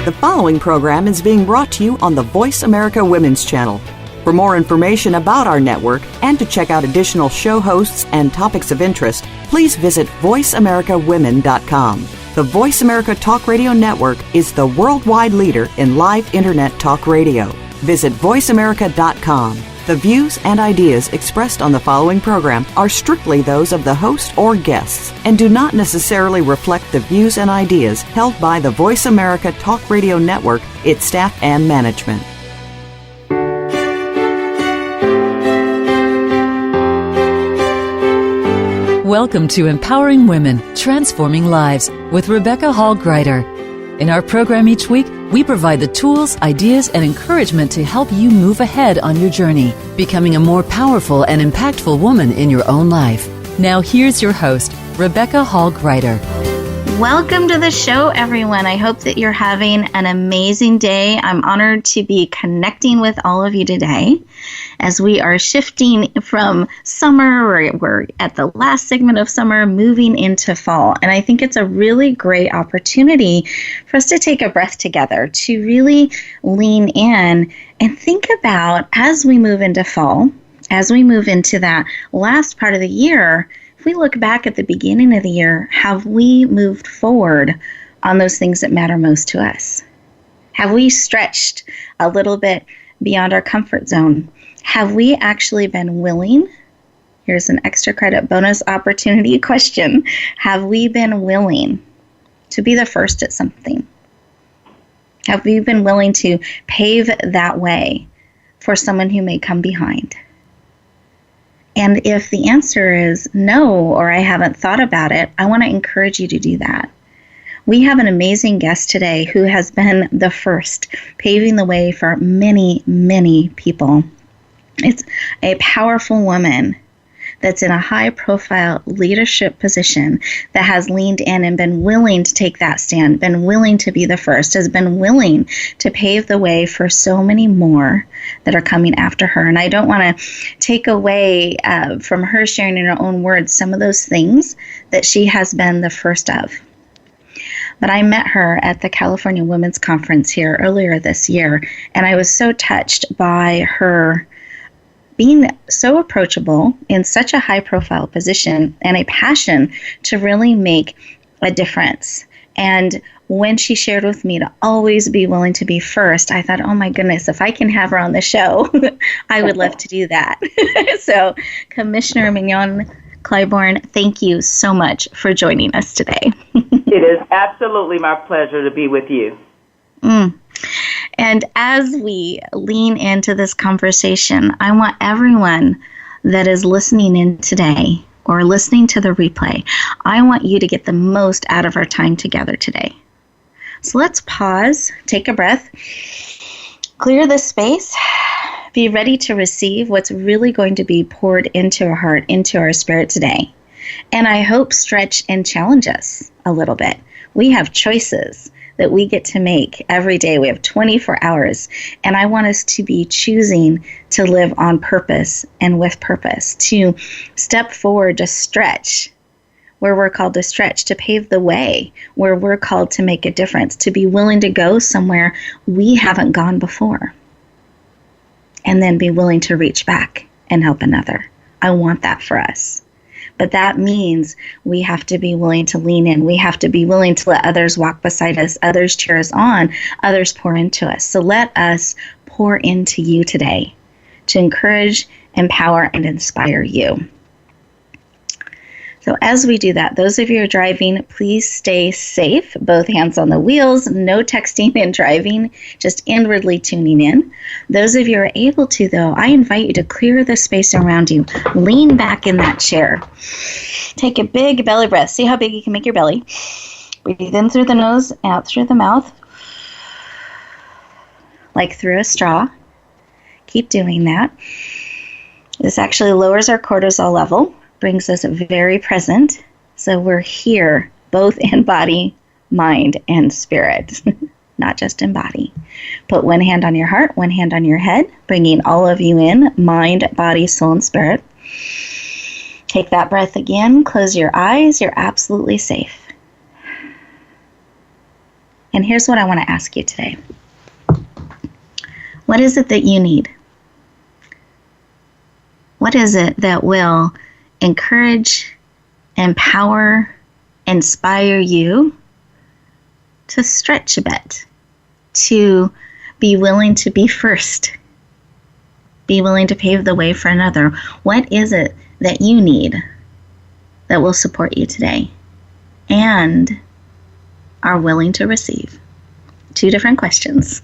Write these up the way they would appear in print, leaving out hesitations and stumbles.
The following program is being brought to you on the Voice America Women's Channel. For more information about our network and to check out additional show hosts and topics of interest, please visit voiceamericawomen.com. The Voice America Talk Radio Network is the worldwide leader in live Internet talk radio. Visit voiceamerica.com. The views and ideas expressed on the following program are strictly those of the host or guests and do not necessarily reflect the views and ideas held by the Voice America Talk Radio Network, its staff, and management. Welcome to Empowering Women, Transforming Lives with Rebecca Hall-Gruyter. In our program each week, we provide the tools, ideas, and encouragement to help you move ahead on your journey, becoming a more powerful and impactful woman in your own life. Now here's your host, Rebecca Hall-Gruyter. Welcome to the show, everyone. I hope that you're having an amazing day. I'm honored to be connecting with all of you today as we are shifting from summer, we're at the last segment of summer, moving into fall. And I think it's a really great opportunity for us to take a breath together, to really lean in and think about, as we move into fall, as we move into that last part of the year, if we look back at the beginning of the year, have we moved forward on those things that matter most to us? Have we stretched a little bit beyond our comfort zone? Have we actually been willing? Here's an extra credit bonus opportunity question. Have we been willing to be the first at something? Have we been willing to pave that way for someone who may come behind? And if the answer is no, or I haven't thought about it, I want to encourage you to do that. We have an amazing guest today who has been the first, paving the way for many, many people. It's a powerful woman that's in a high-profile leadership position that has leaned in and been willing to take that stand, been willing to be the first, has been willing to pave the way for so many more that are coming after her. And I don't want to take away from her sharing in her own words some of those things that she has been the first of. But I met her at the California Women's Conference here earlier this year, and I was so touched by her being so approachable in such a high-profile position and a passion to really make a difference. And when she shared with me to always be willing to be first, I thought, oh my goodness, if I can have her on the show, I would love to do that. So, Commissioner Mignon Clyburn, thank you so much for joining us today. It is absolutely my pleasure to be with you. And as we lean into this conversation, I want everyone that is listening in today or listening to the replay, I want you to get the most out of our time together today. So let's pause, take a breath, clear the space, be ready to receive what's really going to be poured into our heart, into our spirit today. And I hope stretch and challenge us a little bit. We have choices that we get to make every day. We have 24 hours, and I want us to be choosing to live on purpose and with purpose, to step forward, to stretch where we're called to stretch, to pave the way where we're called to make a difference, to be willing to go somewhere we haven't gone before, and then be willing to reach back and help another. I want that for us. But that means we have to be willing to lean in. We have to be willing to let others walk beside us, others cheer us on, others pour into us. So let us pour into you today to encourage, empower, and inspire you. So as we do that, those of you who are driving, please stay safe, both hands on the wheels, no texting and driving, just inwardly tuning in. Those of you who are able to, though, I invite you to clear the space around you. Lean back in that chair. Take a big belly breath. See how big you can make your belly. Breathe in through the nose, out through the mouth, like through a straw. Keep doing that. This actually lowers our cortisol level, brings us very present. So we're here, both in body, mind, and spirit, not just in body. Put one hand on your heart, one hand on your head, bringing all of you in, mind, body, soul, and spirit. Take that breath again. Close your eyes. You're absolutely safe. And here's what I want to ask you today. What is it that you need? What is it that will encourage, empower, inspire you to stretch a bit, to be willing to be first, be willing to pave the way for another? What is it that you need that will support you today and are willing to receive? Two different questions.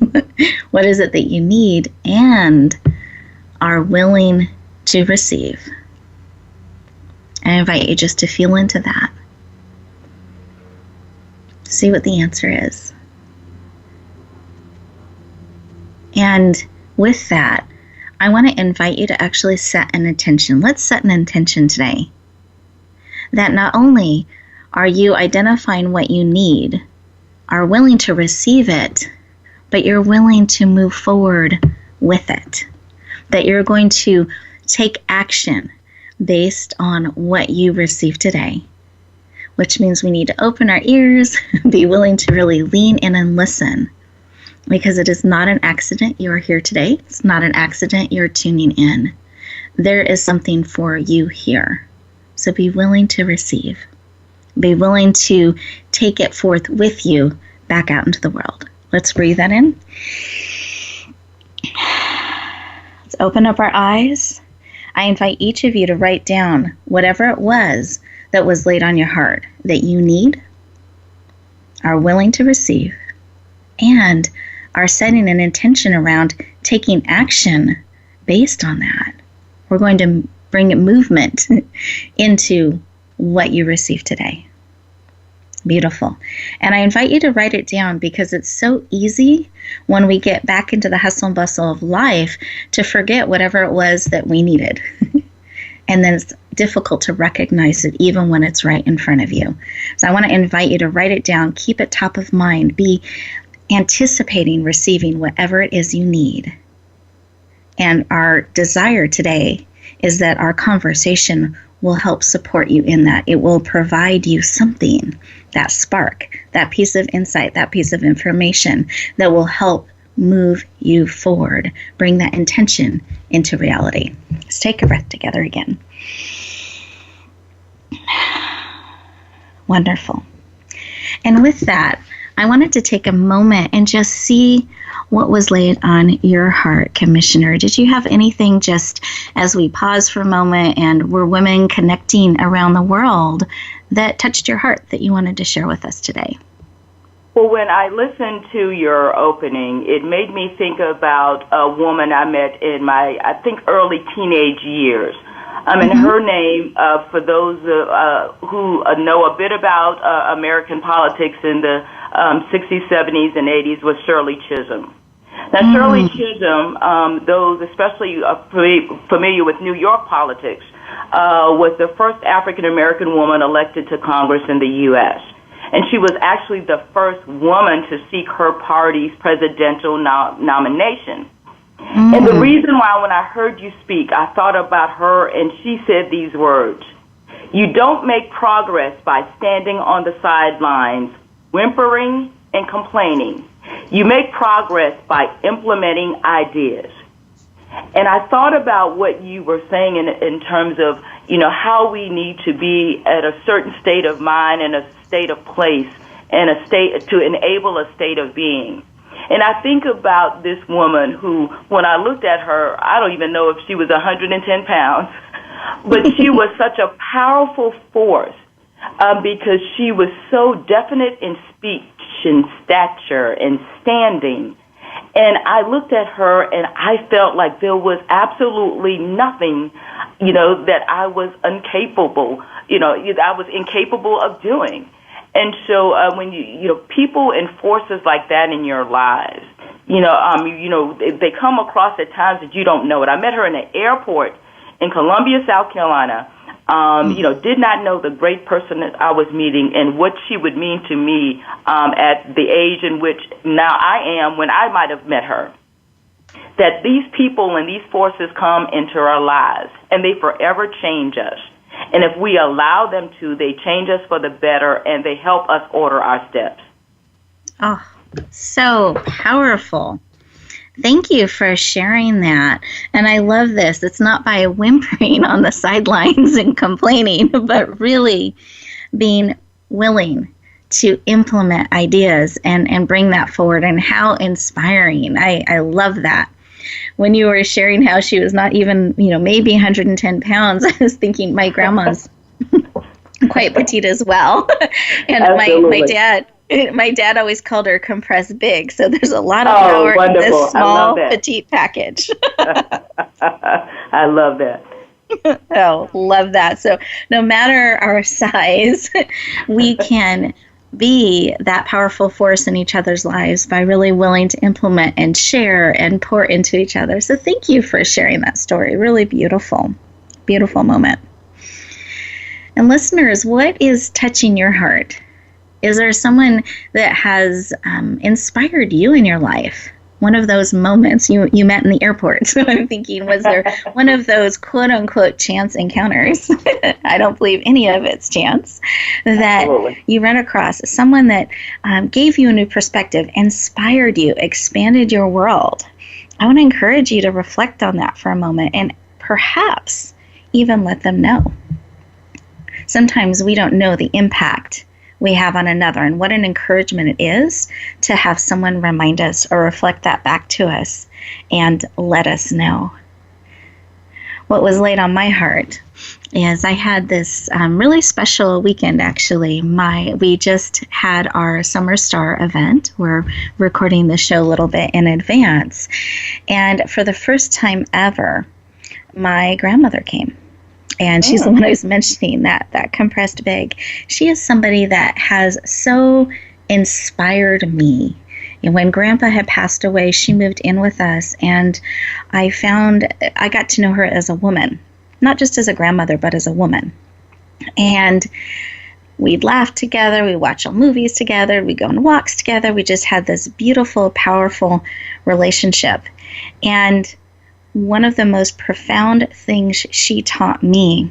What is it that you need and are willing to receive? I invite you just to feel into that. See what the answer is. And with that, I want to invite you to actually set an intention. Let's set an intention today that not only are you identifying what you need, are willing to receive it, but you're willing to move forward with it. That you're going to take action based on what you receive today, which means we need to open our ears, be willing to really lean in and listen, because it is not an accident you are here today. It's not an accident you're tuning in. There is something for you here. So be willing to receive. Be willing to take it forth with you back out into the world. Let's breathe that in. Let's open up our eyes. I invite each of you to write down whatever it was that was laid on your heart that you need, are willing to receive, and are setting an intention around taking action based on that. We're going to bring movement into what you receive today. Beautiful. And I invite you to write it down, because it's so easy when we get back into the hustle and bustle of life to forget whatever it was that we needed. And then it's difficult to recognize it even when it's right in front of you. So I want to invite you to write it down, keep it top of mind, be anticipating receiving whatever it is you need. And our desire today is that our conversation will help support you in that. It will provide you something, that spark, that piece of insight, that piece of information that will help move you forward, bring that intention into reality. Let's take a breath together again. Wonderful. And with that, I wanted to take a moment and just see what was laid on your heart, Commissioner. Did you have anything, just as we pause for a moment and we're women connecting around the world, that touched your heart that you wanted to share with us today? Well, when I listened to your opening, it made me think about a woman I met in my, I think, early teenage years. And her name, for those who know a bit about American politics in the 60s, 70s, and 80s, was Shirley Chisholm. Now, Shirley Chisholm, those especially familiar with New York politics, was the first African-American woman elected to Congress in the U.S., and she was actually the first woman to seek her party's presidential nomination. And the reason why, when I heard you speak, I thought about her, and she said these words: "You don't make progress by standing on the sidelines, whimpering and complaining. You make progress by implementing ideas." And I thought about what you were saying in terms of, how we need to be at a certain state of mind and a state of place and a state to enable a state of being. And I think about this woman who, when I looked at her, I don't even know if she was 110 pounds, but she was such a powerful force because she was so definite in speech and stature and standing. And I looked at her and I felt like there was absolutely nothing, that I was incapable, I was incapable of doing. And so when people and forces like that in your lives, they come across at times that you don't know it. I met her in an airport in Columbia, South Carolina. Did not know the great person that I was meeting and what she would mean to me at the age in which now I am when I might have met her. That these people and these forces come into our lives and they forever change us. And if we allow them to, they change us for the better and they help us order our steps. Oh, So powerful. Thank you for sharing that. And I love this. It's not by whimpering on the sidelines and complaining, but really being willing to implement ideas and bring that forward. And how inspiring. I love that. When you were sharing how she was not even, maybe 110 pounds, I was thinking my grandma's quite petite as well. And my dad always called her compressed big. So there's a lot of power in this small, petite package. I love that. Oh, love that. So no matter our size, we can be that powerful force in each other's lives by really willing to implement and share and pour into each other. So thank you for sharing that story. Really beautiful, beautiful moment. And listeners, what is touching your heart? Is there someone that has inspired you in your life? One of those moments you met in the airport. So I'm thinking, was there one of those quote unquote chance encounters? I don't believe any of it's chance. That Absolutely. You ran across someone that gave you a new perspective, inspired you, expanded your world. I want to encourage you to reflect on that for a moment and perhaps even let them know. Sometimes we don't know the impact we have on another, and what an encouragement it is to have someone remind us or reflect that back to us and let us know. What was laid on my heart is I had this really special weekend, actually. We just had our Summer Star event. We're recording the show a little bit in advance. And for the first time ever, my grandmother came. And she's the one I was mentioning, that compressed big. She is somebody that has so inspired me. And when Grandpa had passed away, she moved in with us, and I got to know her as a woman, not just as a grandmother, but as a woman. And we'd laugh together, we'd watch movies together, we'd go on walks together. We just had this beautiful, powerful relationship. And one of the most profound things she taught me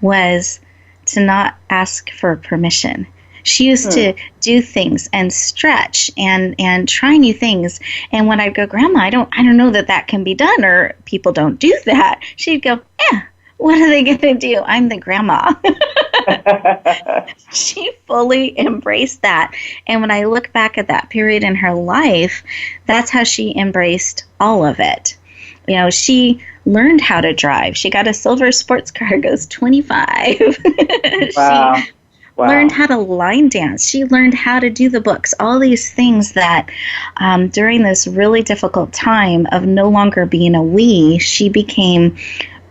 was to not ask for permission. She used to do things and stretch and try new things. And when I'd go, Grandma, I don't know that can be done, or people don't do that, she'd go, what are they going to do? I'm the grandma. She fully embraced that. And when I look back at that period in her life, that's how she embraced all of it. She learned how to drive. She got a silver sports car, goes 25. Wow. She learned how to line dance. She learned how to do the books, all these things that during this really difficult time of no longer being a we, she became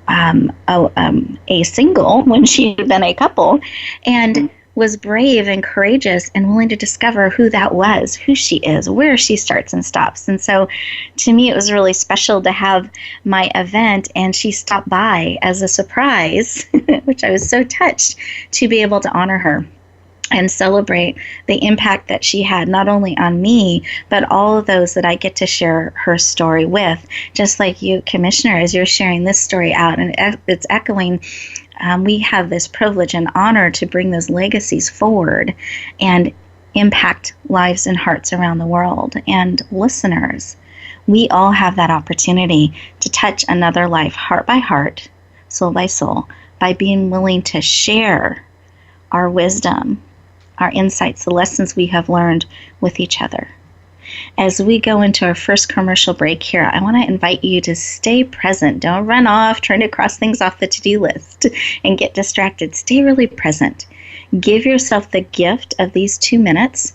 a single when she had been a couple, and was brave and courageous and willing to discover who that was, who she is, where she starts and stops. And so to me, it was really special to have my event, and she stopped by as a surprise, which I was so touched to be able to honor her and celebrate the impact that she had not only on me, but all of those that I get to share her story with. Just like you, Commissioner, as you're sharing this story out, and it's echoing, we have this privilege and honor to bring those legacies forward and impact lives and hearts around the world. And listeners, we all have that opportunity to touch another life heart by heart, soul by soul, by being willing to share our wisdom, our insights, the lessons we have learned with each other. As we go into our first commercial break here, I want to invite you to stay present. Don't run off trying to cross things off the to-do list and get distracted. Stay really present. Give yourself the gift of these 2 minutes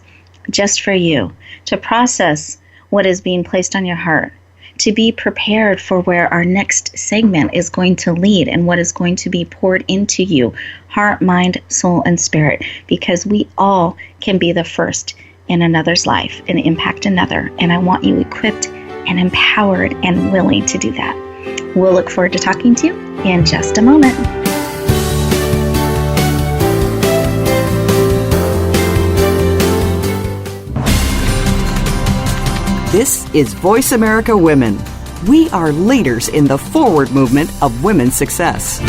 just for you to process what is being placed on your heart, to be prepared for where our next segment is going to lead and what is going to be poured into you, heart, mind, soul, and spirit, because we all can be the first in another's life and impact another. And I want you equipped and empowered and willing to do that. We'll look forward to talking to you in just a moment. This is Voice America Women. We are leaders in the forward movement of women's success.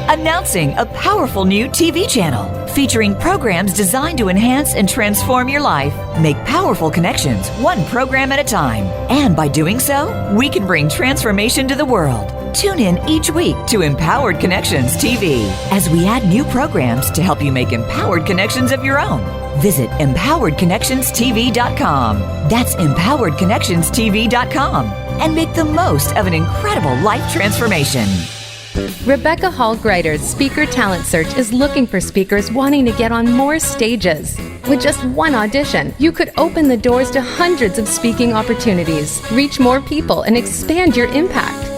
Announcing a powerful new TV channel, featuring programs designed to enhance and transform your life. Make powerful connections, one program at a time. And by doing so, we can bring transformation to the world. Tune in each week to Empowered Connections TV as we add new programs to help you make empowered connections of your own. Visit empoweredconnectionstv.com. That's empoweredconnectionstv.com. And make the most of an incredible life transformation. Rebecca Hall Gruyter's Speaker Talent Search is looking for speakers wanting to get on more stages. With just one audition, you could open the doors to hundreds of speaking opportunities, reach more people, and expand your impact.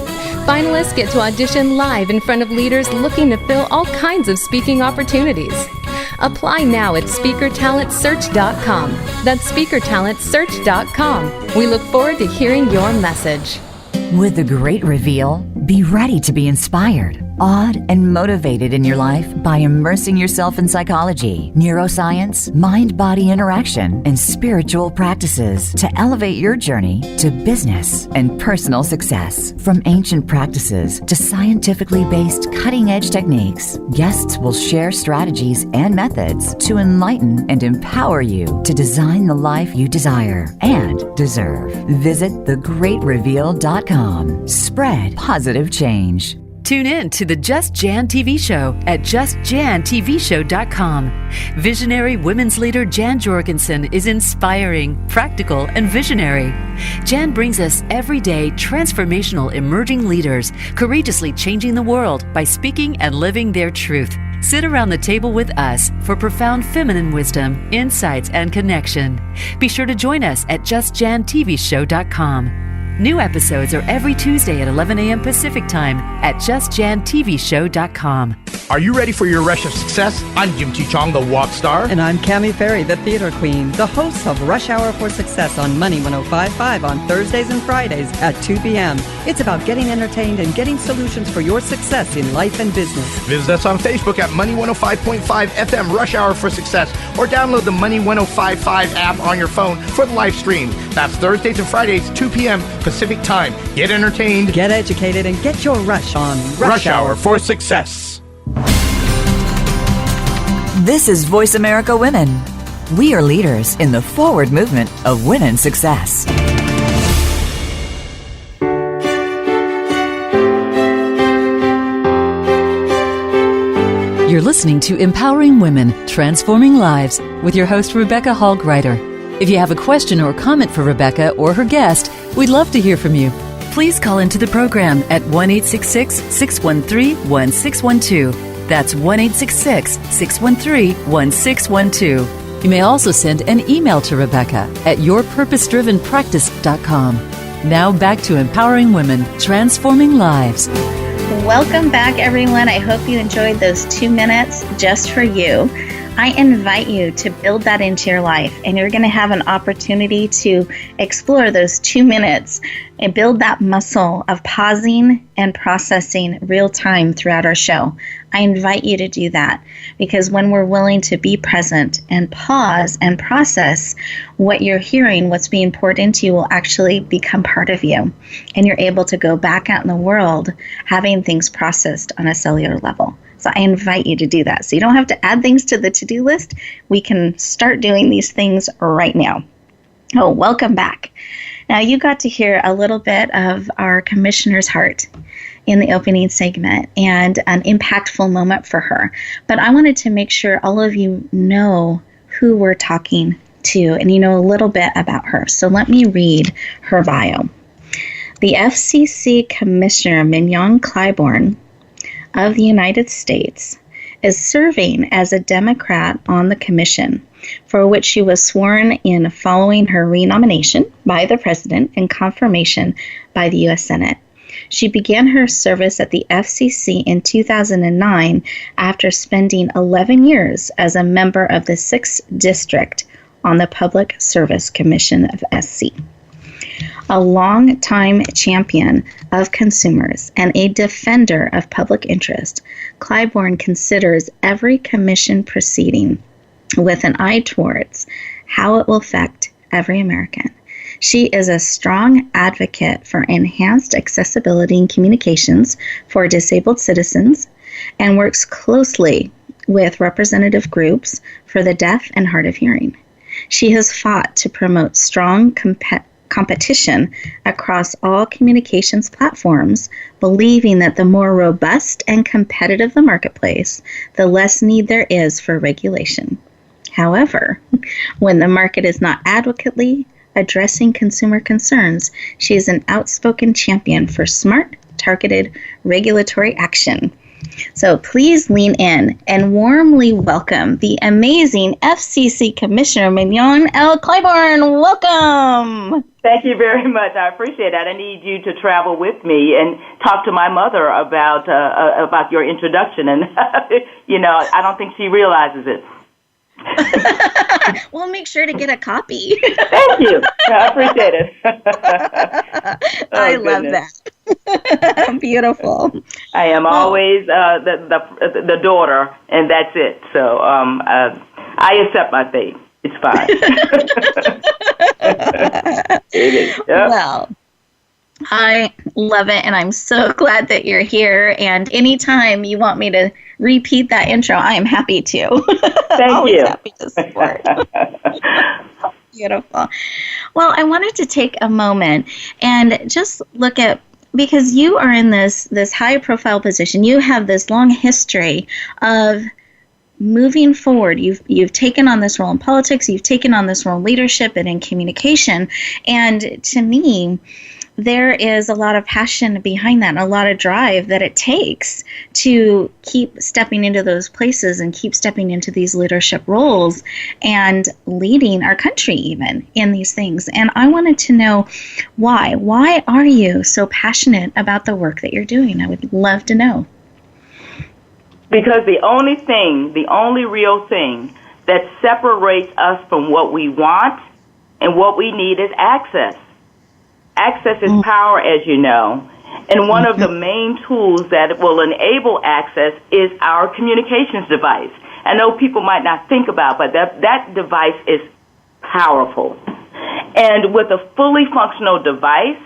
Finalists get to audition live in front of leaders looking to fill all kinds of speaking opportunities. Apply now at speakertalentsearch.com. That's speakertalentsearch.com. We look forward to hearing your message. With the Great Reveal, be ready to be inspired, awed, and motivated in your life by immersing yourself in psychology, neuroscience, mind-body interaction, and spiritual practices to elevate your journey to business and personal success. From ancient practices to scientifically based cutting-edge techniques, guests will share strategies and methods to enlighten and empower you to design the life you desire and deserve. Visit thegreatreveal.com. Spread positive change. Tune in to the Just Jan TV show at justjantvshow.com. Visionary women's leader Jan Jorgensen is inspiring, practical, and visionary. Jan brings us everyday transformational emerging leaders, courageously changing the world by speaking and living their truth. Sit around the table with us for profound feminine wisdom, insights, and connection. Be sure to join us at justjantvshow.com. New episodes are every Tuesday at 11 a.m. Pacific Time at justjantvshow.com. Are you ready for your rush of success? I'm Jim T. Chong, the Walk Star. And I'm Cammie Ferry, the Theater Queen, the host of Rush Hour for Success on Money 105.5 on Thursdays and Fridays at 2 p.m. It's about getting entertained and getting solutions for your success in life and business. Visit us on Facebook at Money 105.5 FM Rush Hour for Success, or download the Money 105.5 app on your phone for the live stream. That's Thursdays and Fridays, 2 p.m. Pacific Time. Get entertained, get educated, and get your rush on Rush Hour for Success. This is Voice America Women. We are leaders in the forward movement of women's success. You're listening to Empowering Women, Transforming Lives with your host, Rebecca Hall Gruyter. If you have a question or comment for Rebecca or her guest, we'd love to hear from you. Please call into the program at 1-866-613-1612. That's 1-866-613-1612. You may also send an email to Rebecca at yourpurposedrivenpractice.com. Now back to Empowering Women, Transforming Lives. Welcome back, everyone. I hope you enjoyed those 2 minutes just for you. I invite you to build that into your life, and you're going to have an opportunity to explore those 2 minutes and build that muscle of pausing and processing real time throughout our show. I invite you to do that, because when we're willing to be present and pause and process what you're hearing, what's being poured into you will actually become part of you, and you're able to go back out in the world having things processed on a cellular level. So I invite you to do that. So you don't have to add things to the to-do list. We can start doing these things right now. Oh, welcome back. Now you got to hear a little bit of our commissioner's heart in the opening segment and an impactful moment for her. But I wanted to make sure all of you know who we're talking to and you know a little bit about her. So let me read her bio. The FCC Commissioner Mignon Clyburn of the United States is serving as a Democrat on the commission, for which she was sworn in following her renomination by the President and confirmation by the U.S. Senate. She began her service at the FCC in 2009 after spending 11 years as a member of the 6th District on the Public Service Commission of SC. A long-time champion of consumers and a defender of public interest, Clyburn considers every commission proceeding with an eye towards how it will affect every American. She is a strong advocate for enhanced accessibility and communications for disabled citizens and works closely with representative groups for the deaf and hard of hearing. She has fought to promote strong competition across all communications platforms, believing that the more robust and competitive the marketplace, the less need there is for regulation. However, when the market is not adequately addressing consumer concerns, she is an outspoken champion for smart, targeted regulatory action. So please lean in and warmly welcome the amazing FCC Commissioner Mignon L. Clyburn. Welcome. Thank you very much. I appreciate that. I need you to travel with me and talk to my mother about your introduction. And, I don't think she realizes it. We'll make sure to get a copy. Thank you. I appreciate it. I love that. Beautiful. I am always the daughter, and that's it. So I accept my fate. It's fine. It is. Yep. Well, I love it, and I'm so glad that you're here. And anytime you want me to repeat that intro, I am happy to. Thank you. Happy to support. Beautiful. Well, I wanted to take a moment and just look at, because you are in this high-profile position, you have this long history of moving forward. You've taken on this role in politics, you've taken on this role in leadership and in communication, and to me, there is a lot of passion behind that and a lot of drive that it takes to keep stepping into those places and keep stepping into these leadership roles and leading our country even in these things. And I wanted to know why. Why are you so passionate about the work that you're doing? I would love to know. Because the only real thing that separates us from what we want and what we need is access. Access is power, as you know, and one of the main tools that will enable access is our communications device. I know people might not think about, but that device is powerful. And with a fully functional device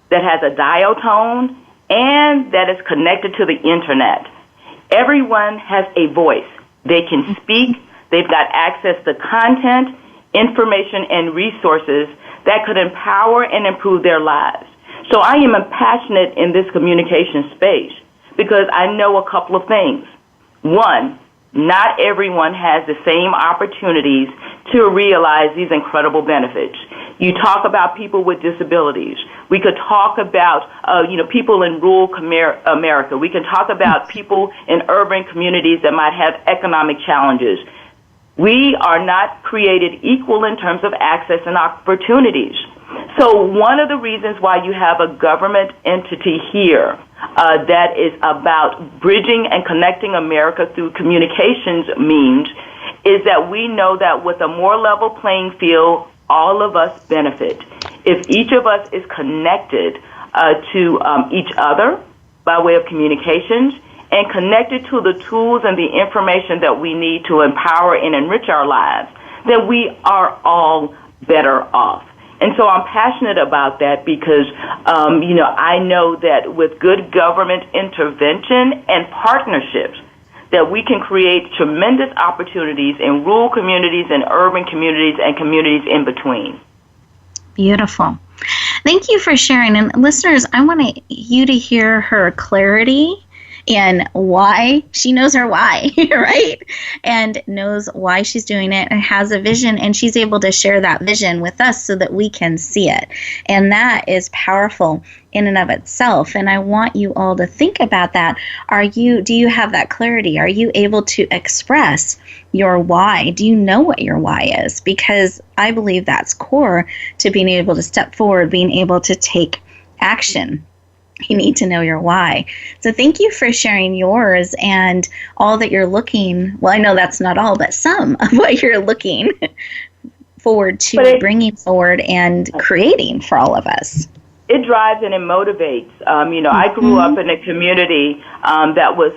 that has a dial tone and that is connected to the internet, everyone has a voice. They can speak. They've got access to content, information, and resources that could empower and improve their lives. So I am passionate in this communication space because I know a couple of things. One, not everyone has the same opportunities to realize these incredible benefits. You talk about people with disabilities. We could talk about, people in rural America. We can talk about people in urban communities that might have economic challenges. We are not created equal in terms of access and opportunities. So one of the reasons why you have a government entity here that is about bridging and connecting America through communications means is that we know that with a more level playing field, all of us benefit. If each of us is connected to each other by way of communications, and connected to the tools and the information that we need to empower and enrich our lives, then we are all better off. And so I'm passionate about that because, I know that with good government intervention and partnerships, that we can create tremendous opportunities in rural communities and urban communities and communities in between. Beautiful. Thank you for sharing. And listeners, I want you to hear her clarity and why she knows her why, right? And knows why she's doing it and has a vision, and she's able to share that vision with us so that we can see it. And that is powerful in and of itself. And I want you all to think about that. Do you have that clarity? Are you able to express your why? Do you know what your why is? Because I believe that's core to being able to step forward, being able to take action. You need to know your why. So thank you for sharing yours and all that you're looking. Well, I know that's not all, but some of what you're looking forward to bringing forward and creating for all of us. It drives and it motivates. I grew up in a community that was,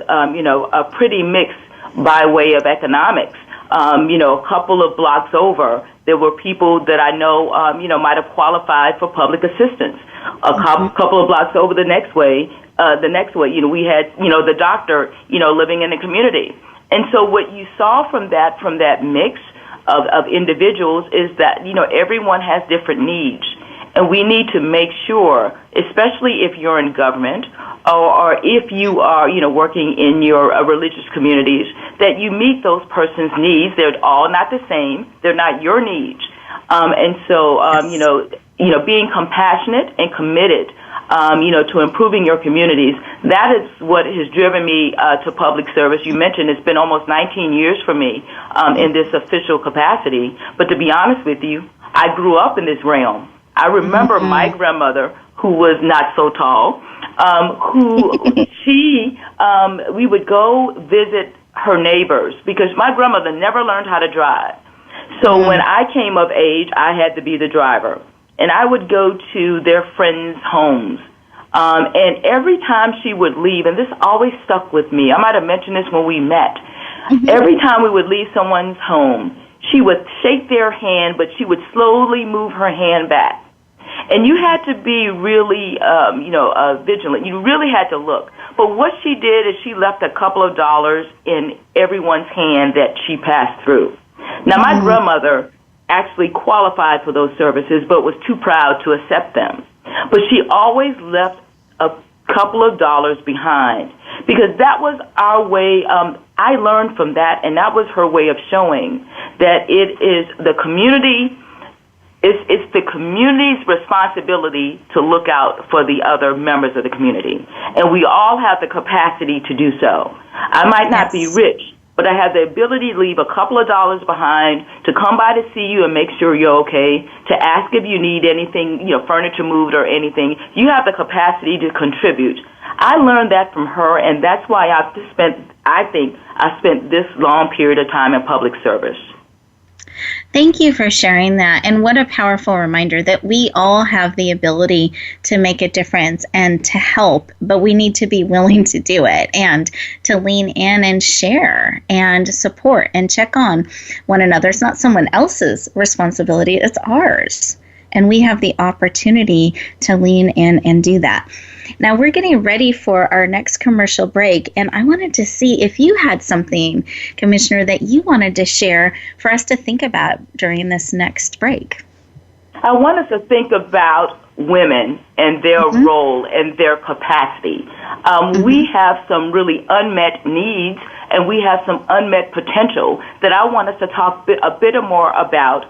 pretty mixed by way of economics. A couple of blocks over, there were people that I know, might have qualified for public assistance. A couple of blocks over the next way, we had, the doctor, living in the community. And so what you saw from that mix of individuals is that, everyone has different needs. And we need to make sure, especially if you're in government or if you are, working in your religious communities, that you meet those persons' needs. They're all not the same. They're not your needs. And so, being compassionate and committed, to improving your communities, that is what has driven me to public service. You mentioned it's been almost 19 years for me in this official capacity. But to be honest with you, I grew up in this realm. I remember my grandmother, who was not so tall, we would go visit her neighbors because my grandmother never learned how to drive. So when I came of age, I had to be the driver. And I would go to their friends' homes. And every time she would leave, and this always stuck with me, I might have mentioned this when we met, every time we would leave someone's home, she would shake their hand, but she would slowly move her hand back. And you had to be really, vigilant. You really had to look. But what she did is she left a couple of dollars in everyone's hand that she passed through. Now, my grandmother actually qualified for those services, but was too proud to accept them. But she always left a couple of dollars behind because that was our way. I learned from that, and that was her way of showing that it is the community. It's the community's responsibility to look out for the other members of the community, and we all have the capacity to do so. I might not be rich, but I have the ability to leave a couple of dollars behind, to come by to see you and make sure you're okay, to ask if you need anything, furniture moved or anything. You have the capacity to contribute. I learned that from her, and that's why I spent this long period of time in public service. Thank you for sharing that. And what a powerful reminder that we all have the ability to make a difference and to help, but we need to be willing to do it and to lean in and share and support and check on one another. It's not someone else's responsibility, it's ours. And we have the opportunity to lean in and do that. Now, we're getting ready for our next commercial break, and I wanted to see if you had something, Commissioner, that you wanted to share for us to think about during this next break. I want us to think about women and their role and their capacity. We have some really unmet needs, and we have some unmet potential that I want us to talk a bit more about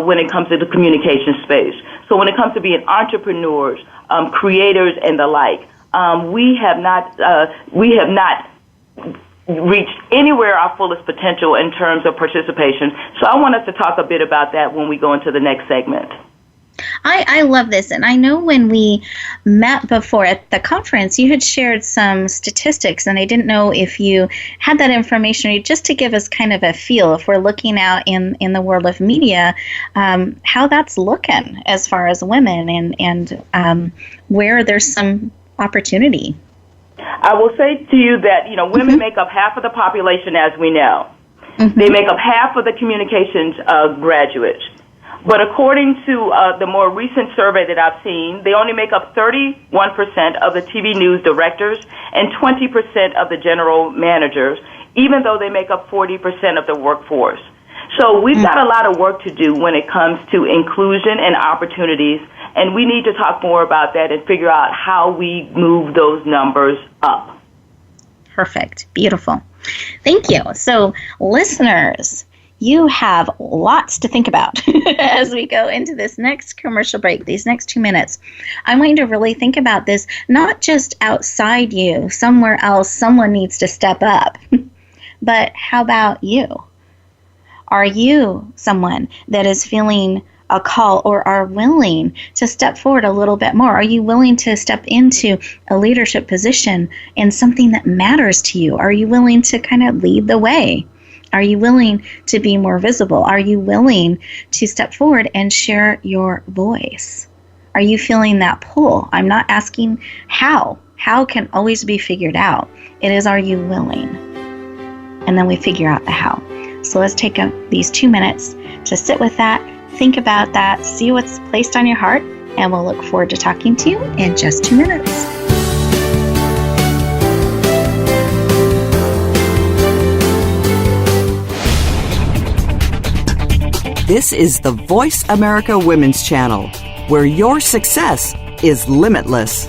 when it comes to the communication space. So when it comes to being entrepreneurs, creators, and the like, we have not reached anywhere our fullest potential in terms of participation. So I want us to talk a bit about that when we go into the next segment. I love this, and I know when we met before at the conference, you had shared some statistics, and I didn't know if you had that information just to give us kind of a feel, if we're looking out in the world of media, how that's looking as far as women and where there's some opportunity. I will say to you that, women make up half of the population, as we know. They make up half of the communications graduates. But according to the more recent survey that I've seen, they only make up 31% of the TV news directors and 20% of the general managers, even though they make up 40% of the workforce. So we've got a lot of work to do when it comes to inclusion and opportunities, and we need to talk more about that and figure out how we move those numbers up. Perfect. Beautiful. Thank you. So, listeners, you have lots to think about as we go into this next commercial break, these next 2 minutes. I want you to really think about this, not just outside you, somewhere else, someone needs to step up, but how about you? Are you someone that is feeling a call or are willing to step forward a little bit more? Are you willing to step into a leadership position in something that matters to you? Are you willing to kind of lead the way? Are you willing to be more visible? Are you willing to step forward and share your voice? Are you feeling that pull? I'm not asking how. How can always be figured out. It is, are you willing? And then we figure out the how. So let's take these 2 minutes to sit with that, think about that, see what's placed on your heart, and we'll look forward to talking to you in just 2 minutes. This is the Voice America Women's Channel, where your success is limitless.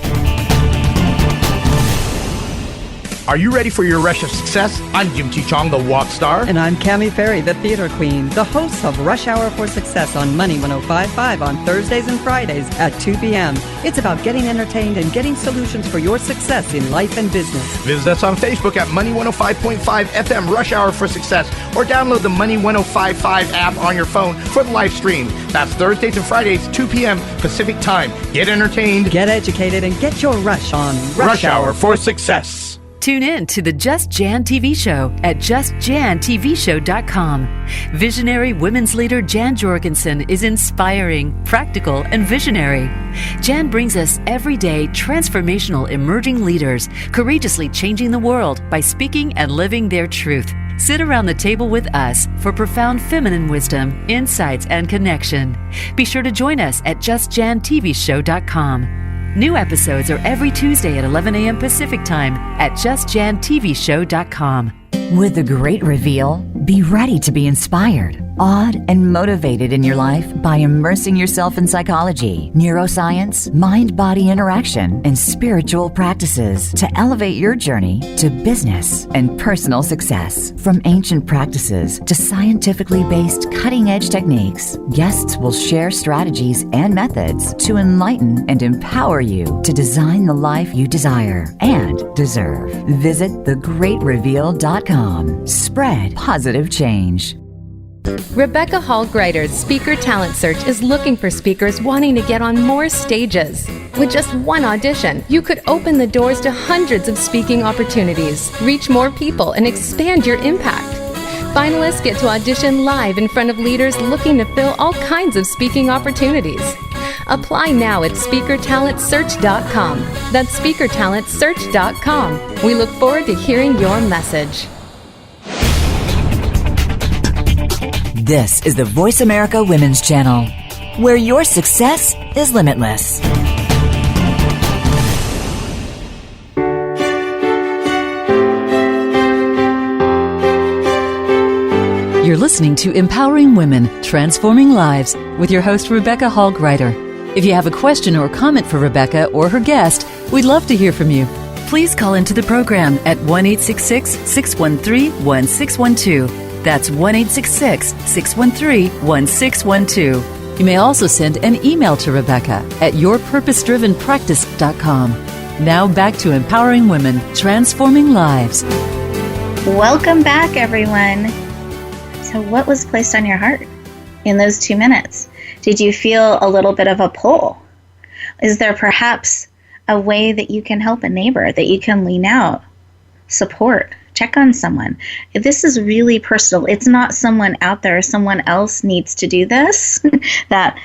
Are you ready for your rush of success? I'm Jim T. Chong, the walk star. And I'm Cammie Ferry, the theater queen, the host of Rush Hour for Success on Money 105.5 on Thursdays and Fridays at 2 p.m. It's about getting entertained and getting solutions for your success in life and business. Visit us on Facebook at Money 105.5 FM Rush Hour for Success, or download the Money 105.5 app on your phone for the live stream. That's Thursdays and Fridays, 2 p.m. Pacific Time. Get entertained, Get educated, and get your rush on Rush Hour for Success. Tune in to the Just Jan TV show at justjantvshow.com. Visionary women's leader Jan Jorgensen is inspiring, practical, and visionary. Jan brings us everyday transformational emerging leaders, courageously changing the world by speaking and living their truth. Sit around the table with us for profound feminine wisdom, insights, and connection. Be sure to join us at justjantvshow.com. New episodes are every Tuesday at 11 a.m. Pacific Time at justjantvshow.com. With the Great Reveal, be ready to be inspired, awed, and motivated in your life by immersing yourself in psychology, neuroscience, mind-body interaction, and spiritual practices to elevate your journey to business and personal success. From ancient practices to scientifically based cutting-edge techniques, guests will share strategies and methods to enlighten and empower you to design the life you desire and deserve. Visit thegreatreveal.com. Spread positive change. Rebecca Hall Gruyter's Speaker Talent Search is looking for speakers wanting to get on more stages. With just one audition, you could open the doors to hundreds of speaking opportunities, reach more people, and expand your impact. Finalists get to audition live in front of leaders looking to fill all kinds of speaking opportunities. Apply now at speakertalentsearch.com. That's speakertalentsearch.com. We look forward to hearing your message. This is the Voice America Women's Channel, where your success is limitless. You're listening to Empowering Women, Transforming Lives with your host, Rebecca Hall Gruyter. If you have a question or comment for Rebecca or her guest, we'd love to hear from you. Please call into the program at 1-866-613-1612. That's 1-866-613-1612. You may also send an email to Rebecca at yourpurposedrivenpractice.com. Now back to Empowering Women, Transforming Lives. Welcome back, everyone. So what was placed on your heart in those 2 minutes? Did you feel a little bit of a pull? Is there perhaps a way that you can help a neighbor, that you can lean out, support, check on someone? If this is really personal, it's not someone out there, someone else needs to do this, that,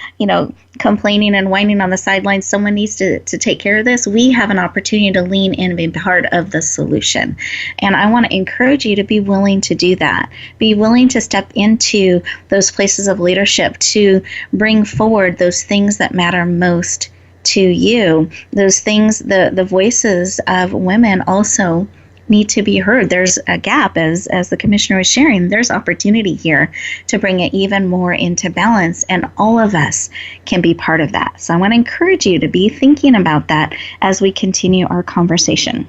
complaining and whining on the sidelines, someone needs to take care of this. We have an opportunity to lean in and be part of the solution. And I want to encourage you to be willing to do that. Be willing to step into those places of leadership to bring forward those things that matter most to you. Those things, the voices of women also need to be heard. There's a gap, as the commissioner was sharing. There's opportunity here to bring it even more into balance, and all of us can be part of that. So I want to encourage you to be thinking about that as we continue our conversation.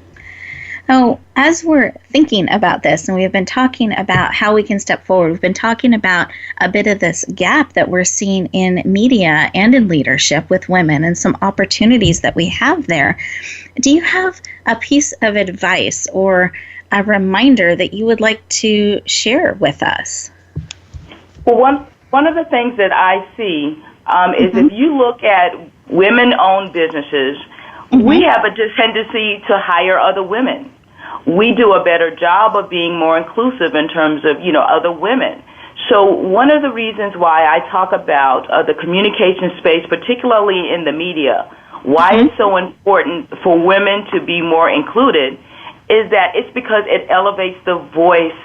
So as we're thinking about this, and we have been talking about how we can step forward, we've been talking about a bit of this gap that we're seeing in media and in leadership with women and some opportunities that we have there. Do you have a piece of advice or a reminder that you would like to share with us? Well, one of the things that I see is if you look at women-owned businesses, we have a tendency to hire other women. We do a better job of being more inclusive in terms of, other women. So one of the reasons why I talk about the communication space, particularly in the media, why it's so important for women to be more included, is that it's because it elevates the voice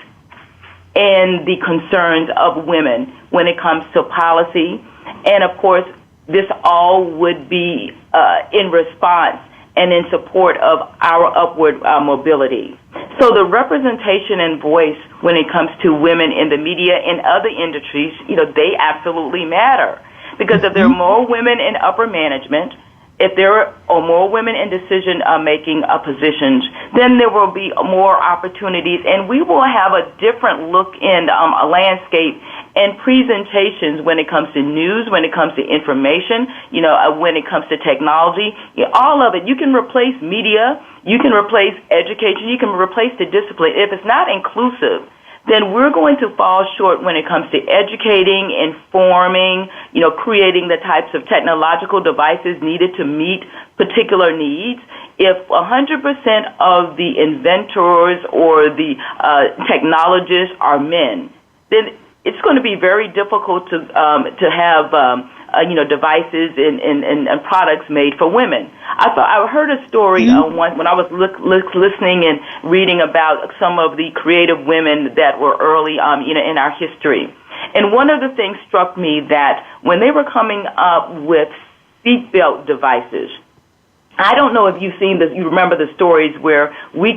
and the concerns of women when it comes to policy. And, of course, this all would be in response and in support of our upward mobility. So the representation and voice when it comes to women in the media and other industries, they absolutely matter. Because if there are more women in upper management, if there are more women in decision-making positions, then there will be more opportunities, and we will have a different look in a landscape and presentations when it comes to news, when it comes to information, when it comes to technology, all of it. You can replace media, you can replace education, you can replace the discipline. If it's not inclusive, then we're going to fall short when it comes to educating, informing, creating the types of technological devices needed to meet particular needs. If 100% of the inventors or the technologists are men, then it's going to be very difficult to have devices and products made for women. I heard a story once when I was listening and reading about some of the creative women that were early in our history. And one of the things struck me that when they were coming up with seatbelt devices, I don't know if you've seen this, you remember the stories where we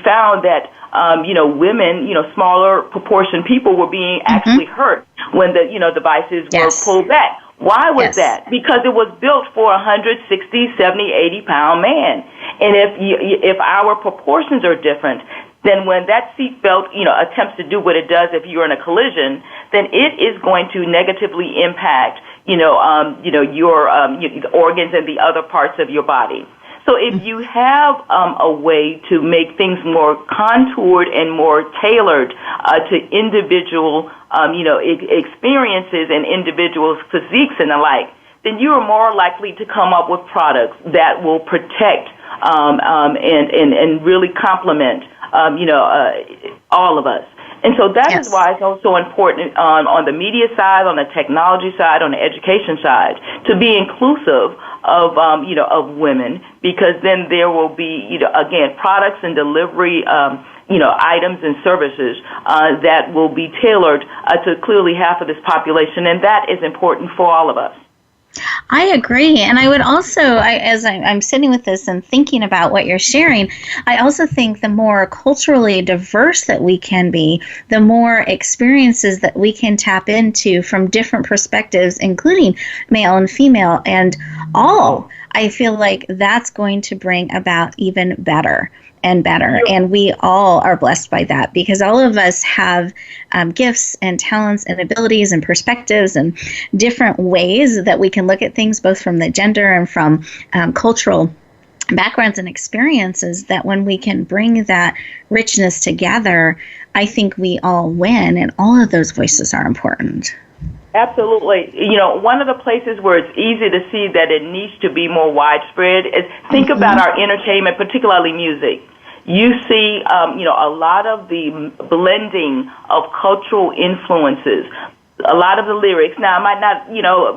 found that women, smaller proportion people were being actually hurt when the devices were pulled back. Why was that? Because it was built for a 160, 70, 80-pound man. And if our proportions are different, then when that seatbelt, attempts to do what it does if you're in a collision, then it is going to negatively impact, your organs and the other parts of your body. So if you have a way to make things more contoured and more tailored to individual, experiences and individuals' physiques and the like, then you are more likely to come up with products that will protect and really complement, all of us. And so that is why it's also important on the media side, on the technology side, on the education side, to be inclusive of of women, because then there will be again products and delivery items and services that will be tailored to clearly half of this population, and that is important for all of us. I agree. And I would also, as I'm sitting with this and thinking about what you're sharing, I also think the more culturally diverse that we can be, the more experiences that we can tap into from different perspectives, including male and female and all, I feel like that's going to bring about even better and better. And we all are blessed by that, because all of us have gifts and talents and abilities and perspectives and different ways that we can look at things, both from the gender and from cultural backgrounds and experiences, that when we can bring that richness together, I think we all win, and all of those voices are important. Absolutely. One of the places where it's easy to see that it needs to be more widespread is think about our entertainment, particularly music. You see, a lot of the blending of cultural influences. A lot of the lyrics. Now, I might not,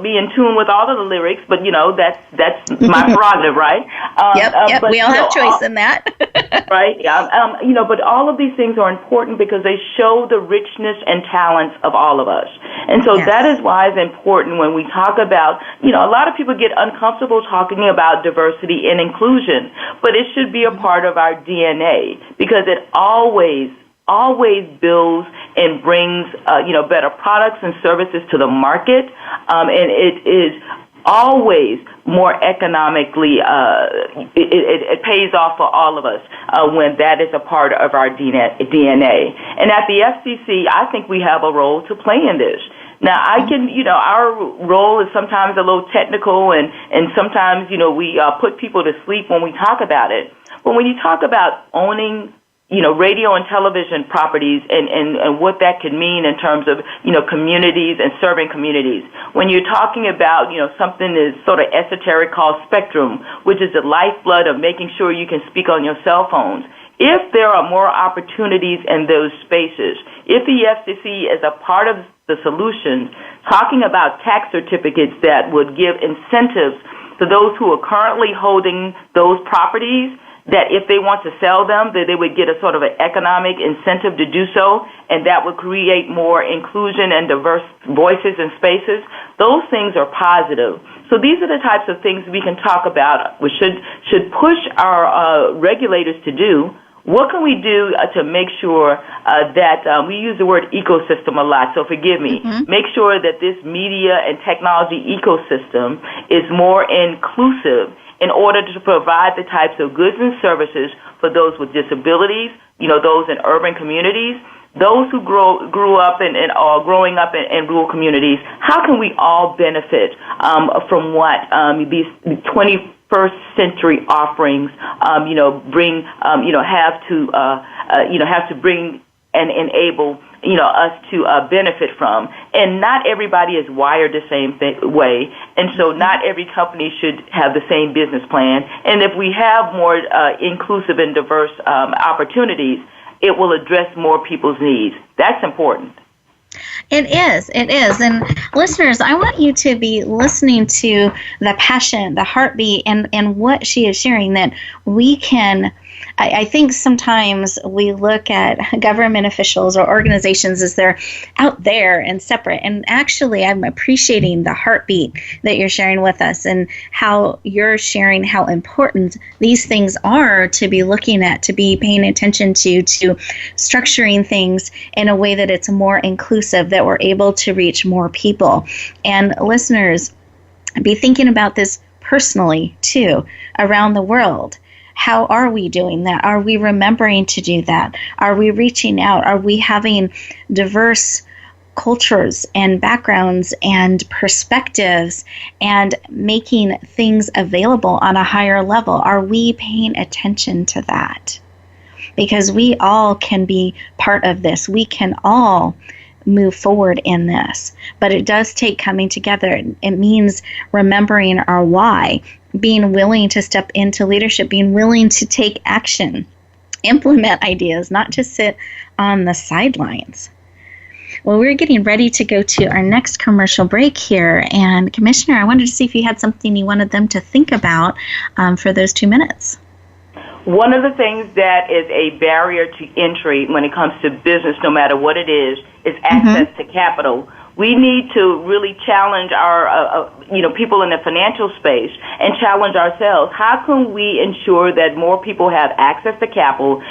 be in tune with all of the lyrics, but that's my prerogative, right? But, we all have choice in that, right? But all of these things are important because they show the richness and talents of all of us, and so that is why it's important when we talk about, a lot of people get uncomfortable talking about diversity and inclusion, but it should be a part of our DNA, because it always builds and brings, better products and services to the market, and it is always more economically, it pays off for all of us when that is a part of our DNA. And at the FCC, I think we have a role to play in this. Now, our role is sometimes a little technical, and sometimes, we put people to sleep when we talk about it. But when you talk about owning radio and television properties and what that could mean in terms of, communities and serving communities. When you're talking about, something that's sort of esoteric called Spectrum, which is the lifeblood of making sure you can speak on your cell phones. If there are more opportunities in those spaces, if the FCC is a part of the solution, talking about tax certificates that would give incentives to those who are currently holding those properties, that if they want to sell them, that they would get a sort of an economic incentive to do so, and that would create more inclusion and diverse voices and spaces. Those things are positive. So these are the types of things we can talk about, which should push our regulators to do, What can we do to make sure that we use the word ecosystem a lot, so forgive me. Make sure that this media and technology ecosystem is more inclusive in order to provide the types of goods and services for those with disabilities, those in urban communities, those who grew up and are growing up in rural communities. How can we all benefit from what these 21st century offerings, bring, have to bring and enable, us to benefit from? And not everybody is wired the same way, and so not every company should have the same business plan. And if we have more inclusive and diverse opportunities, it will address more people's needs. That's important. It is. And listeners, I want you to be listening to the passion, the heartbeat, and what she is sharing, that we can, I think sometimes we look at government officials or organizations as they're out there and separate. And actually, I'm appreciating the heartbeat that you're sharing with us and how you're sharing how important these things are to be looking at, to be paying attention to structuring things in a way that it's more inclusive, that we're able to reach more people. And listeners, be thinking about this personally, too, around the world. How are we doing that? Are we remembering to do that? Are we reaching out? Are we having diverse cultures and backgrounds and perspectives and making things available on a higher level? Are we paying attention to that? Because we all can be part of this. We can all move forward in this. But it does take coming together. It means remembering our why, being willing to step into leadership, being willing to take action, implement ideas, not just sit on the sidelines. Well, we're getting ready to go to our next commercial break here. And Commissioner, I wanted to see if you had something you wanted them to think about for those 2 minutes. One of the things that is a barrier to entry when it comes to business, no matter what it is access to capital. We need to really challenge our, people in the financial space and challenge ourselves. How can we ensure that more people have access to capital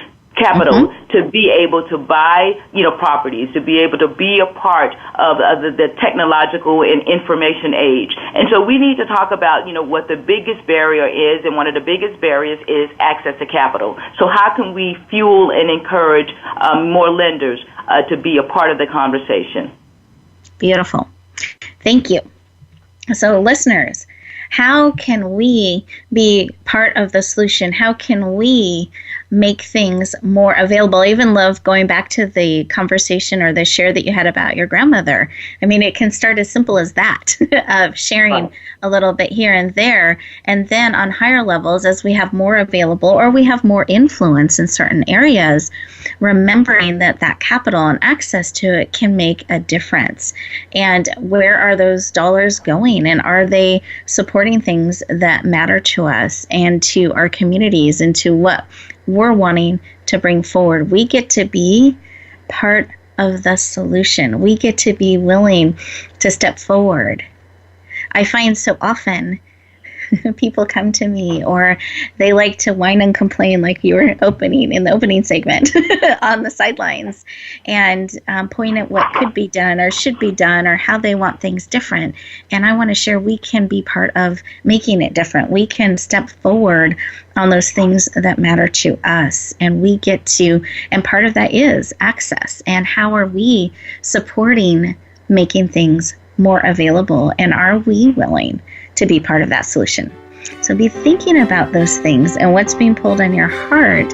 to be able to buy, properties, to be able to be a part of the technological and information age? And so we need to talk about, what the biggest barrier is, and one of the biggest barriers is access to capital. So how can we fuel and encourage more lenders to be a part of the conversation? Beautiful. Thank you. So listeners, how can we be part of the solution? How can we make things more available? I even love going back to the conversation or the share that you had about your grandmother. I mean, it can start as simple as that, of sharing a little bit here and there. And then on higher levels, as we have more available or we have more influence in certain areas, remembering that capital and access to it can make a difference. And where are those dollars going? And are they supporting things that matter to us and to our communities and to what we're wanting to bring forward? We get to be part of the solution. We get to be willing to step forward. I find so often people come to me, or they like to whine and complain, like you were opening in the opening segment on the sidelines, and point at what could be done or should be done or how they want things different. And I want to share we can be part of making it different. We can step forward on those things that matter to us, and we get to, and part of that is access. And how are we supporting making things more available, and are we willing to be part of that solution? So be thinking about those things and what's being pulled on your heart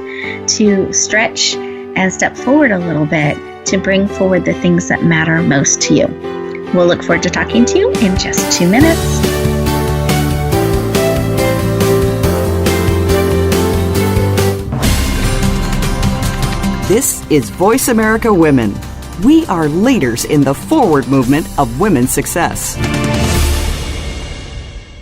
to stretch and step forward a little bit to bring forward the things that matter most to you. We'll look forward to talking to you in just 2 minutes. This is Voice America Women. We are leaders in the forward movement of women's success.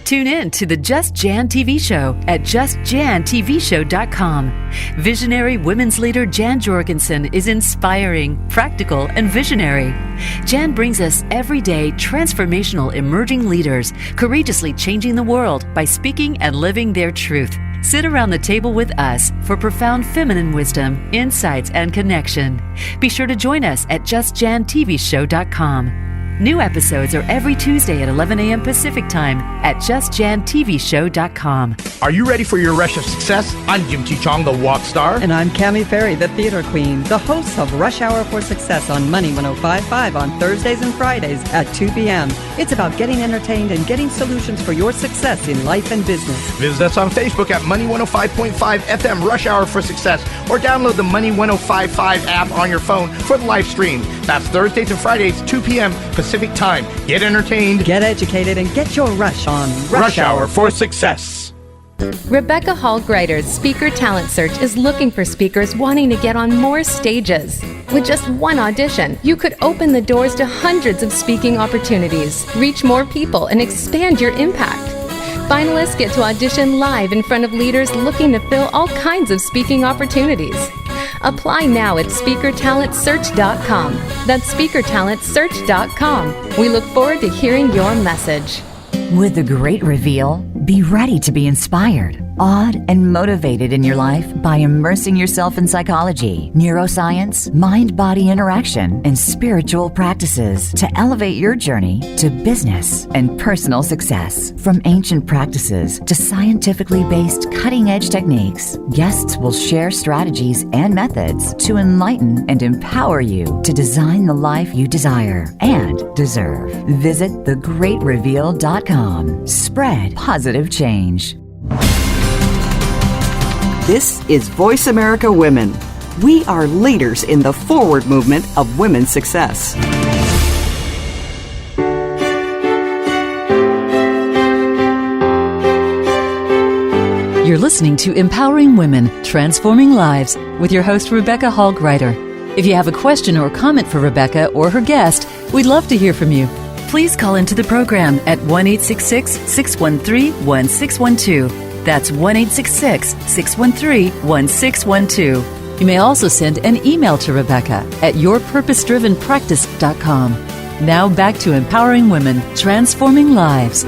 Tune in to the Just Jan TV show at justjantvshow.com. Visionary women's leader Jan Jorgensen is inspiring, practical, and visionary. Jan brings us everyday transformational emerging leaders, courageously changing the world by speaking and living their truth. Sit around the table with us for profound feminine wisdom, insights, and connection. Be sure to join us at justjantvshow.com. New episodes are every Tuesday at 11 a.m. Pacific Time at justjantvshow.com. Are you ready for your rush of success? I'm Jim T. Chong, the walk star. And I'm Cammie Ferry, the theater queen, the host of Rush Hour for Success on Money 105.5 on Thursdays and Fridays at 2 p.m. It's about getting entertained and getting solutions for your success in life and business. Visit us on Facebook at Money 105.5 FM Rush Hour for Success, or download the Money 105.5 app on your phone for the live stream. That's Thursdays and Fridays, 2 p.m. Pacific Time. Get entertained, get educated, and get your rush on Rush Hour for Success. Rebecca Hall Gruyter's Speaker Talent Search is looking for speakers wanting to get on more stages. With just one audition, you could open the doors to hundreds of speaking opportunities, reach more people, and expand your impact. Finalists get to audition live in front of leaders looking to fill all kinds of speaking opportunities. Apply now at speakertalentsearch.com. That's speakertalentsearch.com. We look forward to hearing your message. With the great reveal, be ready to be inspired, awed, and motivated in your life by immersing yourself in psychology, neuroscience, mind-body interaction, and spiritual practices to elevate your journey to business and personal success. From ancient practices to scientifically based cutting-edge techniques, guests will share strategies and methods to enlighten and empower you to design the life you desire and deserve. Visit thegreatreveal.com. Spread positive change. This is Voice America Women. We are leaders in the forward movement of women's success. You're listening to Empowering Women, Transforming Lives with your host, Rebecca Hall Gruyter. If you have a question or comment for Rebecca or her guest, we'd love to hear from you. Please call into the program at 1-866-613-1612. That's 1-866-613-1612. You may also send an email to Rebecca at yourpurposedrivenpractice.com. Now back to Empowering Women, Transforming Lives.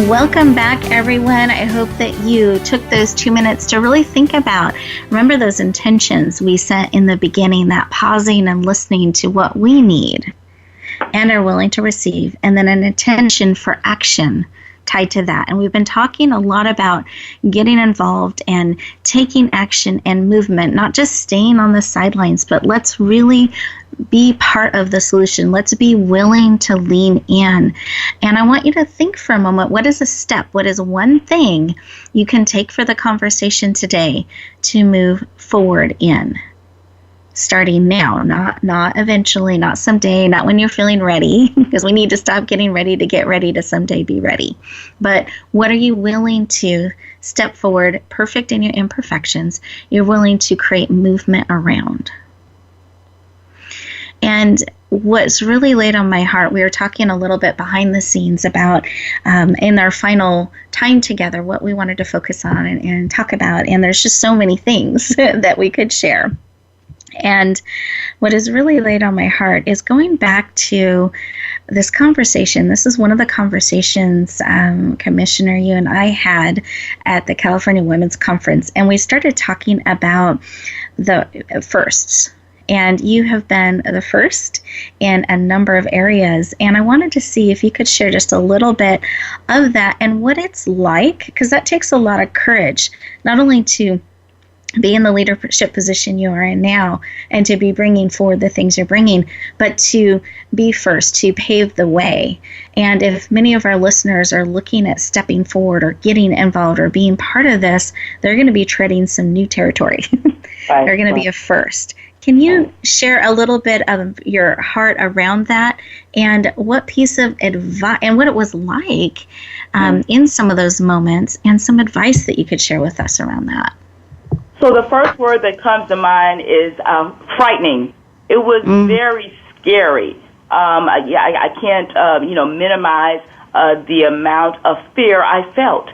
Welcome back, everyone. I hope that you took those 2 minutes to really think about, remember those intentions we set in the beginning, that pausing and listening to what we need and are willing to receive, and then an intention for action tied to that. And we've been talking a lot about getting involved and taking action and movement, not just staying on the sidelines, but let's really be part of the solution. Let's be willing to lean in. And I want you to think for a moment, what is a step? What is one thing you can take for the conversation today to move forward in? Starting now, not eventually, not someday, not when you're feeling ready, because we need to stop getting ready to get ready to someday be ready. But what are you willing to step forward, perfect in your imperfections, you're willing to create movement around? And what's really laid on my heart, we were talking a little bit behind the scenes about in our final time together, what we wanted to focus on and talk about. And there's just so many things that we could share. And what is really laid on my heart is going back to this conversation. This is one of the conversations, Commissioner, you and I had at the California Women's Conference. And we started talking about the firsts. And you have been the first in a number of areas. And I wanted to see if you could share just a little bit of that and what it's like, because that takes a lot of courage, not only to be in the leadership position you are in now and to be bringing forward the things you're bringing, but to be first, to pave the way. And if many of our listeners are looking at stepping forward or getting involved or being part of this, they're going to be treading some new territory. Right. They're going to be a first. Can you share a little bit of your heart around that and what piece of advice and what it was like in some of those moments and some advice that you could share with us around that? So the first word that comes to mind is frightening. It was very scary. I can't, minimize the amount of fear I felt.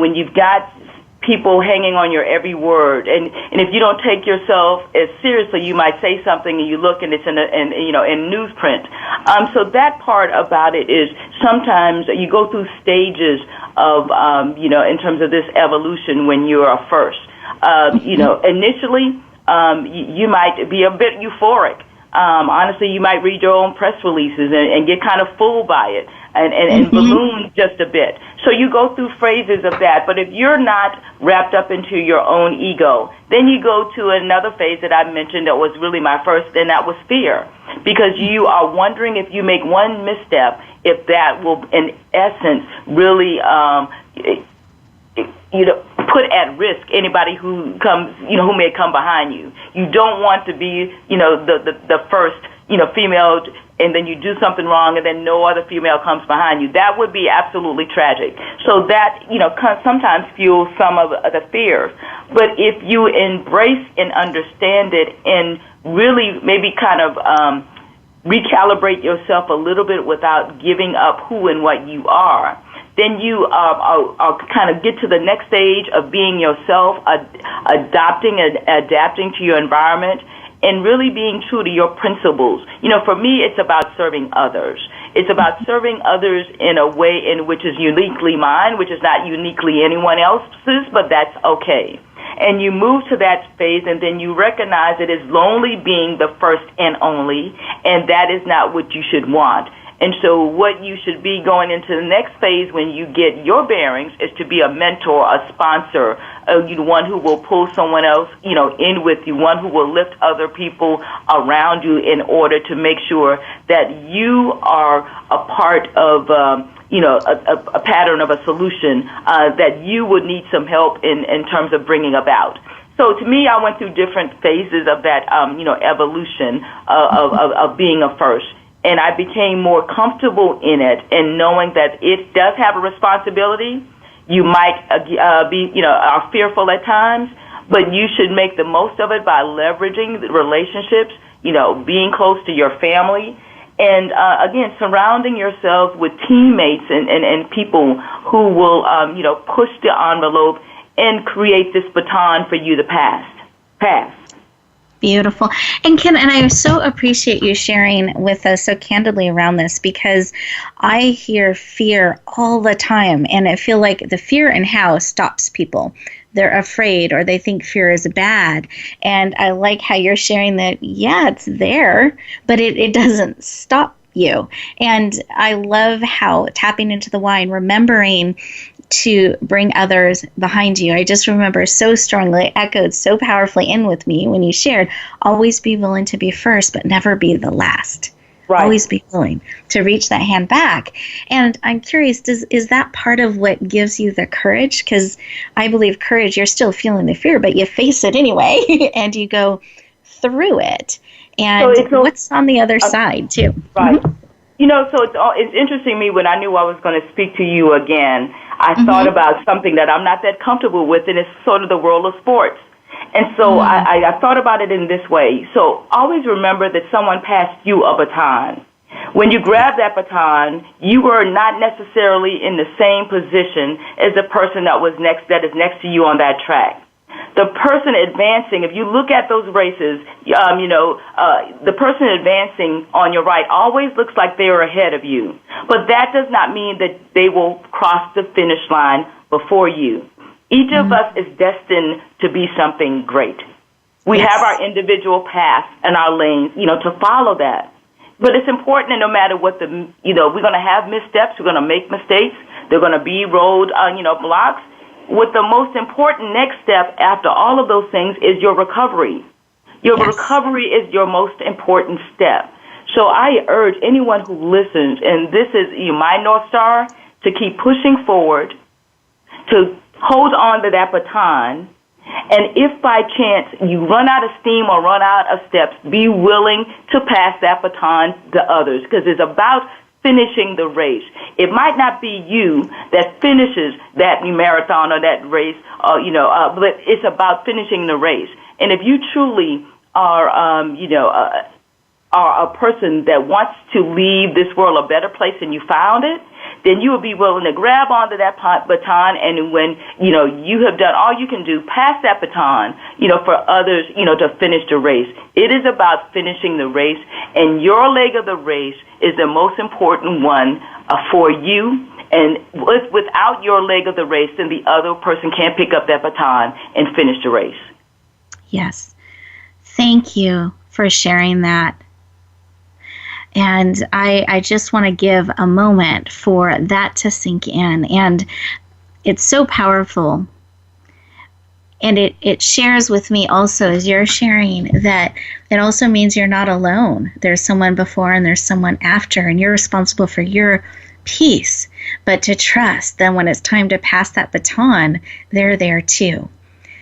When you've got people hanging on your every word, and if you don't take yourself as seriously, you might say something and you look and it's in newsprint. So that part about it is sometimes you go through stages of in terms of this evolution when you're a first. Initially you might be a bit euphoric. Honestly, you might read your own press releases and get kind of fooled by it and balloon just a bit. So you go through phases of that. But if you're not wrapped up into your own ego, then you go to another phase that I mentioned that was really my first, and that was fear. Because you are wondering if you make one misstep, if that will, in essence, really put at risk anybody who comes, who may come behind you. You don't want to be, the first, female, and then you do something wrong, and then no other female comes behind you. That would be absolutely tragic. So that, sometimes fuels some of the fears. But if you embrace and understand it and really maybe kind of recalibrate yourself a little bit without giving up who and what you are, then you kind of get to the next stage of being yourself, adopting and adapting to your environment, and really being true to your principles. For me, it's about serving others. It's about serving others in a way in which is uniquely mine, which is not uniquely anyone else's, but that's okay. And you move to that phase, and then you recognize it is lonely being the first and only, and that is not what you should want. And so what you should be going into the next phase when you get your bearings is to be a mentor, a sponsor, one who will pull someone else, in with you, one who will lift other people around you in order to make sure that you are a part of, a pattern of a solution that you would need some help in terms of bringing about. So to me, I went through different phases of that, evolution of being a first. And I became more comfortable in it and knowing that it does have a responsibility. You might be, are fearful at times, but you should make the most of it by leveraging the relationships, being close to your family, and, again, surrounding yourself with teammates and people who will, push the envelope and create this baton for you to pass. Beautiful. And Ken, and I so appreciate you sharing with us so candidly around this, because I hear fear all the time, and I feel like the fear in house stops people. They're afraid, or they think fear is bad. And I like how you're sharing that, yeah, it's there, but it doesn't stop you. And I love how tapping into the why and remembering to bring others behind you. I just remember so strongly, echoed so powerfully in with me when you shared, always be willing to be first, but never be the last. Right. Always be willing to reach that hand back. And I'm curious, is that part of what gives you the courage? Because I believe courage, you're still feeling the fear, but you face it anyway, and you go through it. And so what's on the other side, too? Right. Mm-hmm. So it's interesting to me when I knew I was going to speak to you again, I thought about something that I'm not that comfortable with, and it's sort of the world of sports. And so I thought about it in this way. So always remember that someone passed you a baton. When you grab that baton, you were not necessarily in the same position as the person that is next to you on that track. The person advancing, if you look at those races, the person advancing on your right always looks like they are ahead of you. But that does not mean that they will cross the finish line before you. Each of us is destined to be something great. We have our individual path and our lanes, to follow that. But it's important, and no matter what we're going to have missteps, we're going to make mistakes, they're going to be road, blocks. What the most important next step after all of those things is your recovery. Your recovery is your most important step. So I urge anyone who listens, and this is my North Star, to keep pushing forward, to hold on to that baton, and if by chance you run out of steam or run out of steps, be willing to pass that baton to others, because it's about finishing the race. It might not be you that finishes that marathon or that race, but it's about finishing the race. And if you truly are, are a person that wants to leave this world a better place than you found it, then you will be willing to grab onto that baton, and when, you have done all you can do, pass that baton, for others, to finish the race. It is about finishing the race, and your leg of the race is the most important one for you. And without your leg of the race, then the other person can't pick up that baton and finish the race. Yes. Thank you for sharing that. And I just want to give a moment for that to sink in. And it's so powerful. And it shares with me also, as you're sharing, that it also means you're not alone. There's someone before and there's someone after, and you're responsible for your peace. But to trust that when it's time to pass that baton, they're there too.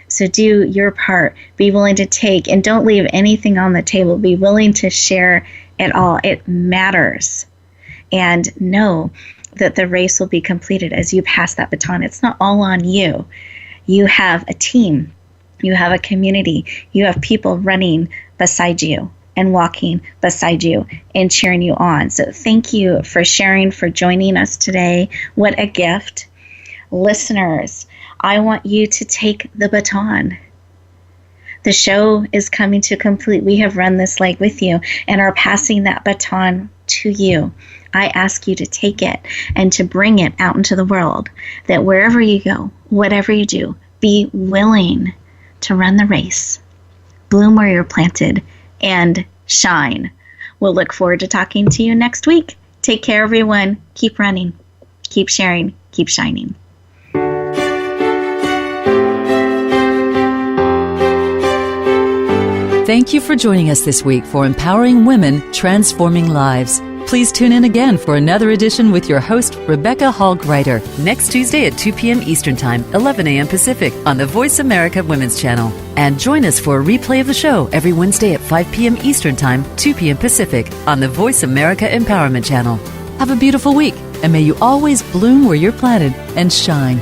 So do your part. Be willing to take, and don't leave anything on the table. Be willing to share it all. It matters. And know that the race will be completed as you pass that baton. It's not all on you. You have a team. You have a community. You have people running beside you and walking beside you and cheering you on. So thank you for sharing, for joining us today. What a gift. Listeners, I want you to take the baton. The show is coming to complete. We have run this leg with you and are passing that baton to you. I ask you to take it and to bring it out into the world, that wherever you go, whatever you do, be willing to run the race, bloom where you're planted, and shine. We'll look forward to talking to you next week. Take care, everyone. Keep running, keep sharing, keep shining. Thank you for joining us this week for Empowering Women, Transforming Lives. Please tune in again for another edition with your host, Rebecca Hall-Gruyter, next Tuesday at 2 p.m. Eastern Time, 11 a.m. Pacific, on the Voice America Women's Channel. And join us for a replay of the show every Wednesday at 5 p.m. Eastern Time, 2 p.m. Pacific, on the Voice America Empowerment Channel. Have a beautiful week, and may you always bloom where you're planted and shine.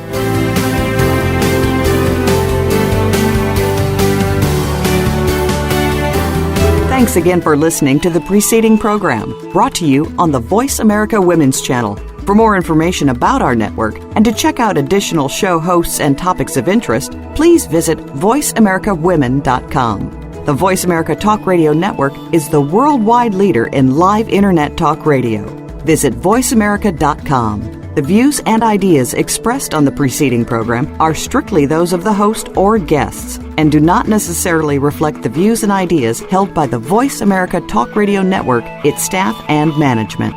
Thanks again for listening to the preceding program, brought to you on the Voice America Women's Channel. For more information about our network and to check out additional show hosts and topics of interest, please visit voiceamericawomen.com. The Voice America Talk Radio Network is the worldwide leader in live Internet talk radio. Visit voiceamerica.com. The views and ideas expressed on the preceding program are strictly those of the host or guests and do not necessarily reflect the views and ideas held by the Voice America Talk Radio Network, its staff, and management.